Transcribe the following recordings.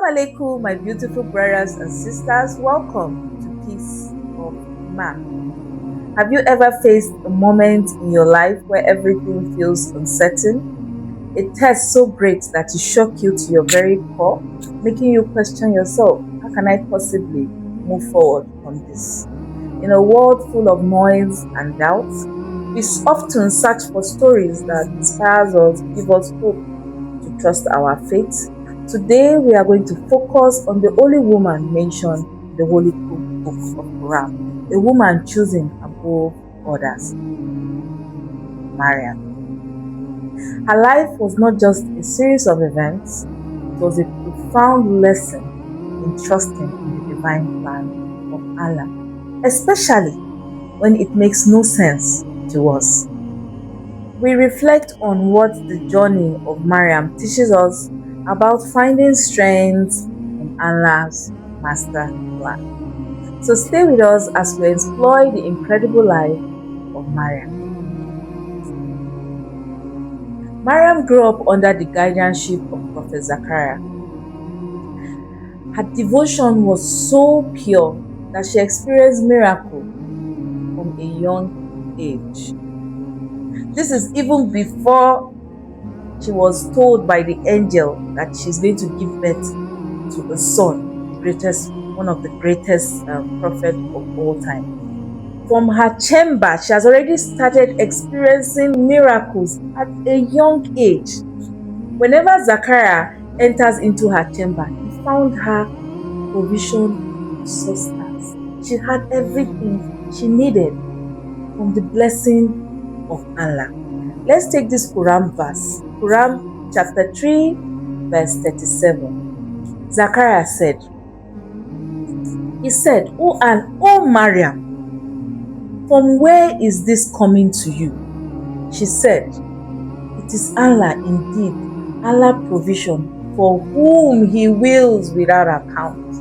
alaikum, my beautiful brothers and sisters. Welcome to Peace of Imaan. Have you ever faced a moment in your life where everything feels uncertain? A test so great that it shocked you to your very core, making you question yourself, how can I possibly move forward from this? In a world full of noise and doubt, we often search for stories that inspires us, give us hope to trust our faith. Today we are going to focus on the only woman mentioned in the Holy Book of Quran, a woman chosen above others, Mariam. Her life was not just a series of events, it was a profound lesson in trusting in the divine plan of Allah, especially when it makes no sense to us. We reflect on what the journey of Mariam teaches us about finding strength in Allah's master plan. So stay with us as we explore the incredible life of Mariam. Mariam grew up under the guardianship of Prophet Zachariah. Her devotion was so pure that she experienced miracles from a young age. This is even before she was told by the angel that she's going to give birth to a son, one of the greatest prophets of all time. From her chamber, she has already started experiencing miracles at a young age. Whenever Zachariah enters into her chamber, he found her provision of substance. She had everything she needed from the blessing of Allah. Let's take this Quran verse. Quran chapter 3 verse 37. Zachariah said, "Oh Mariam, from where is this coming to you?" She said, "It is Allah indeed, Allah provision for whom He wills without account."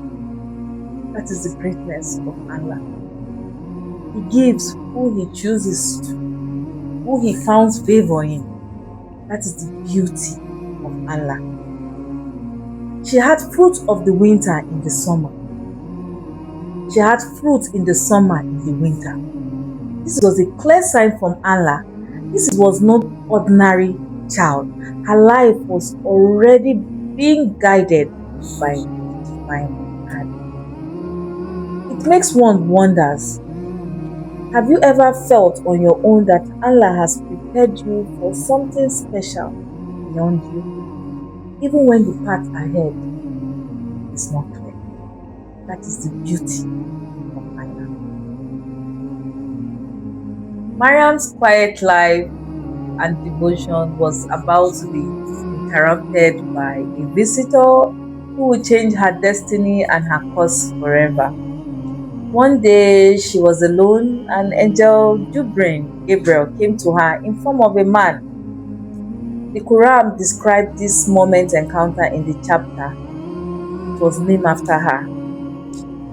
That is the greatness of Allah. He gives who He chooses to, who He finds favor in. That is the beauty of Allah. She had fruit of the winter in the summer. She had fruit in the summer, in the winter. This was a clear sign from Allah. This was not ordinary child. Her life was already being guided by divine hand. It makes one wonders. Have you ever felt on your own that Allah has prepared you for something special beyond you, even when the path ahead is not clear? That is the beauty of Allah. Mariam's quiet life and devotion was about to be interrupted by a visitor who would change her destiny and her course forever. One day she was alone and Angel Jibril came to her in form of a man. The Quran described this moment encounter in the chapter. It was named after her.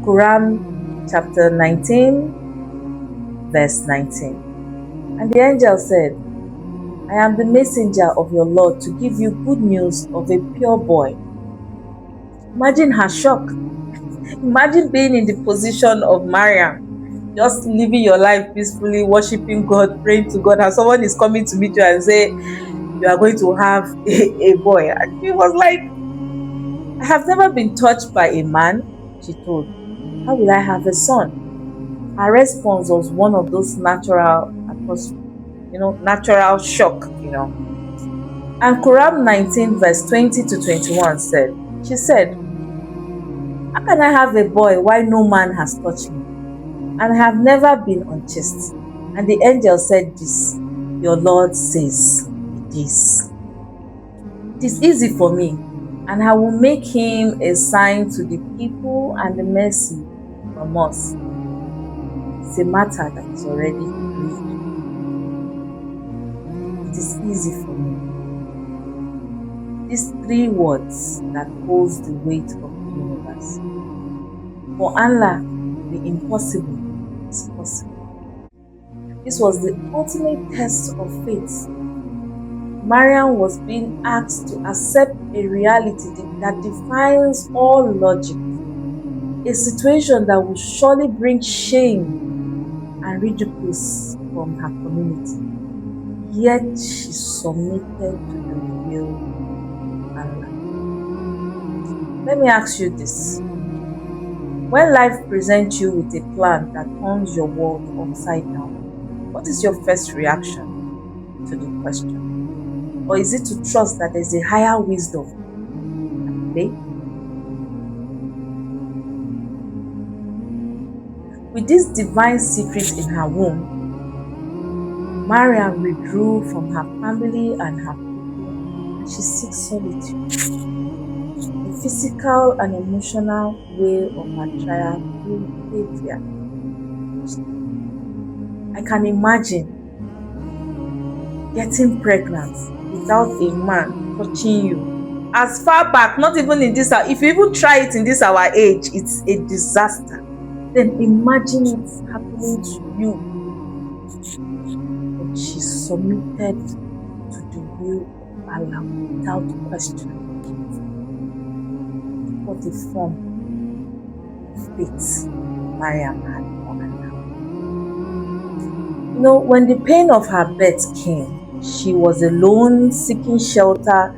Quran chapter 19 verse 19. And the angel said, "I am the messenger of your Lord to give you good news of a pure boy." Imagine her shock. Imagine being in the position of Mariam, just living your life peacefully, worshiping God, praying to God, and someone is coming to meet you and say, "You are going to have a boy." And she was like, "I have never been touched by a man," she told. "How will I have a son?" Her response was one of those natural shock, And Quran 19 verse 20 to 21 she said, "How can I have a boy while no man has touched me? And I have never been unchaste." And the angel said this, "Your Lord says it is. It is easy for me, and I will make him a sign to the people and the mercy from us." It's a matter that is already agreed. It is easy for me. These three words that holds the weight of the universe. For Allah, the impossible is possible. This was the ultimate test of faith. Mariam was being asked to accept a reality that defies all logic, a situation that would surely bring shame and ridicule from her community. Yet she submitted to the will of Allah. Let me ask you this. When life presents you with a plan that turns your world upside down, what is your first reaction to the question? Or is it to trust that there's a higher wisdom at play? With this divine secret in her womb, Mariam withdrew from her family and her people, and she seeks solitude, a physical and emotional way of her trial through behavior. I can imagine getting pregnant without a man touching you. As far back, not even in this hour, if you even try it in this our age, it's a disaster. Then imagine it happening to you. But she submitted to the will of Allah without question. What a form of faith Mariam had for Allah. When the pain of her birth came, she was alone, seeking shelter.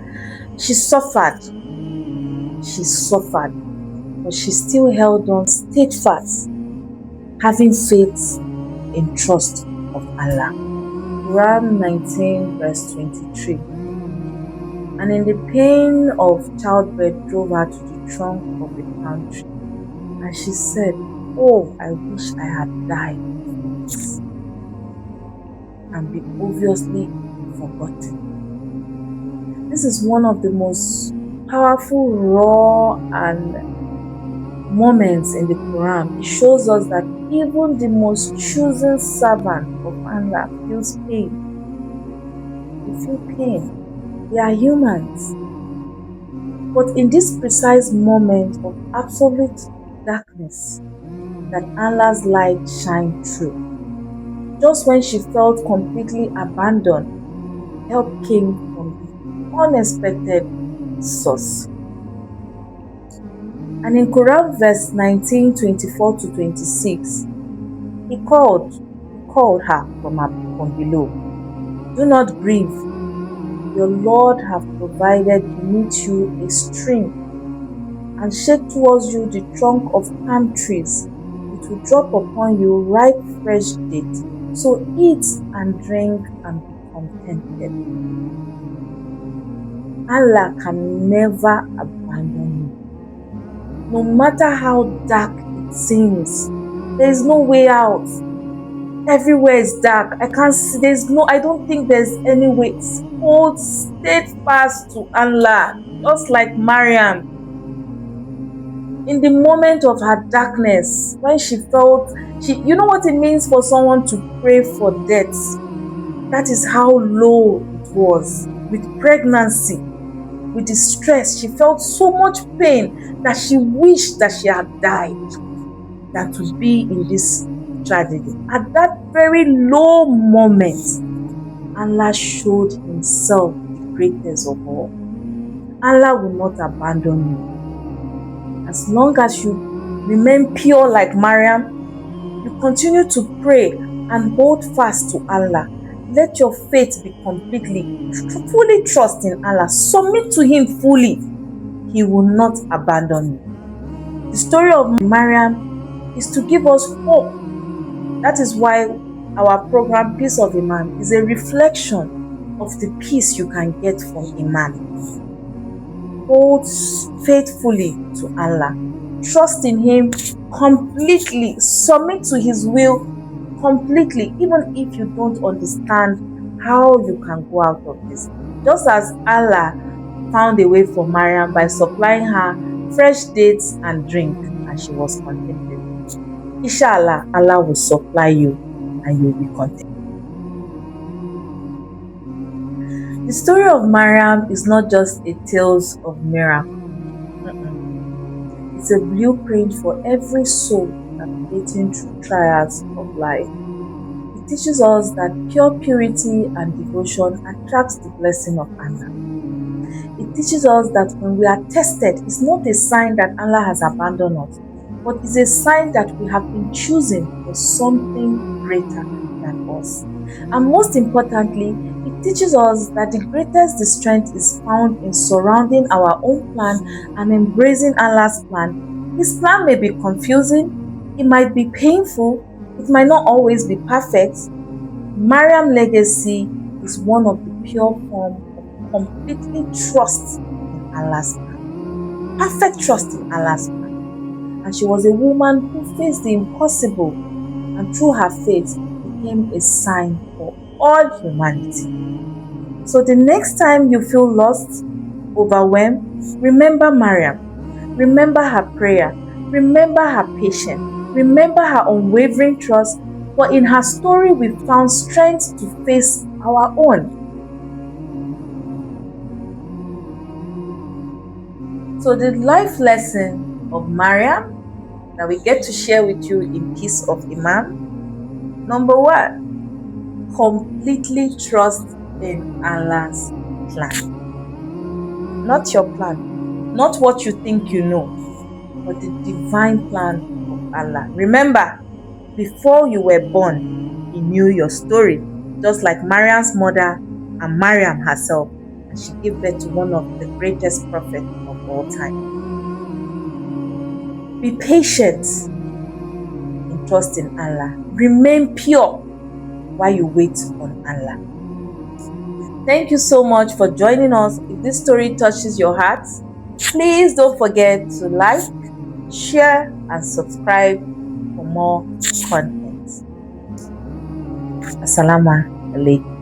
She suffered, but she still held on steadfast, having faith in trust of Allah. Quran 19 verse 23. And in the pain of childbirth drove her to the trunk of a palm tree, and she said, "Oh, I wish I had died before this," and be obviously forgotten. This is one of the most powerful, raw, and moments in the Quran. It shows us that even the most chosen servant of Allah feels pain. They feel pain. They are humans. But in this precise moment of absolute darkness, that Allah's light shined through. Just when she felt completely abandoned, help came from the unexpected source. And in Quran verse 19, 24 to 26, he called her from below. "Do not grieve. Your Lord have provided beneath you a stream, and shake towards you the trunk of palm trees. It will drop upon you ripe fresh dates. So eat and drink and be contented." Allah can never abandon you. No matter how dark it seems, there is no way out. Everywhere is dark. I can't see. I don't think there's any way. Hold steadfast to Allah, just like Mariam. In the moment of her darkness, when she felt, you know what it means for someone to pray for death? That is how low it was. With pregnancy, with the stress, she felt so much pain that she wished that she had died, that to be in this tragedy. At that very low moment, Allah showed himself the greatest of all. Allah will not abandon you. As long as you remain pure like Mariam, you continue to pray and hold fast to Allah. Let your faith be fully trust in Allah. Submit to Him fully. He will not abandon you. The story of Mariam is to give us hope. That is why our program, Peace of Imaan, is a reflection of the peace you can get from Imaan. Hold faithfully to Allah. Trust in Him completely. Submit to His will completely, even if you don't understand how you can go out of this. Just as Allah found a way for Mariam by supplying her fresh dates and drink, and she was contented. Inshallah, Allah will supply you and you'll be content. The story of Mariam is not just a tale of miracle. It's a blueprint for every soul navigating through trials of life. It teaches us that pure purity and devotion attracts the blessing of Allah. It teaches us that when we are tested, it's not a sign that Allah has abandoned us, but it's a sign that we have been chosen for something greater than us. And most importantly, it teaches us that the greatest strength is found in surrounding our own plan and embracing Allah's plan. His plan may be confusing, it might be painful, it might not always be perfect. Mariam's legacy is one of the pure forms of completely trust in Allah's plan. Perfect trust in Allah's plan. And she was a woman who faced the impossible, and through her faith became a sign for all humanity. So the next time you feel lost, overwhelmed, remember Mariam. Remember her prayer. Remember her patience. Remember her unwavering trust. For in her story we found strength to face our own. So the life lesson of Mariam that we get to share with you in Peace of Imaan. Number 1, completely trust in Allah's plan. Not your plan, not what you think you know, but the divine plan of Allah. Remember, before you were born, He knew your story, just like Mariam's mother and Mariam herself, and she gave birth to one of the greatest prophets of all time. Be patient in trusting Allah. Remain pure while you wait on Allah. Thank you so much for joining us. If this story touches your heart, please don't forget to like, share, and subscribe for more content. Assalamu alaikum.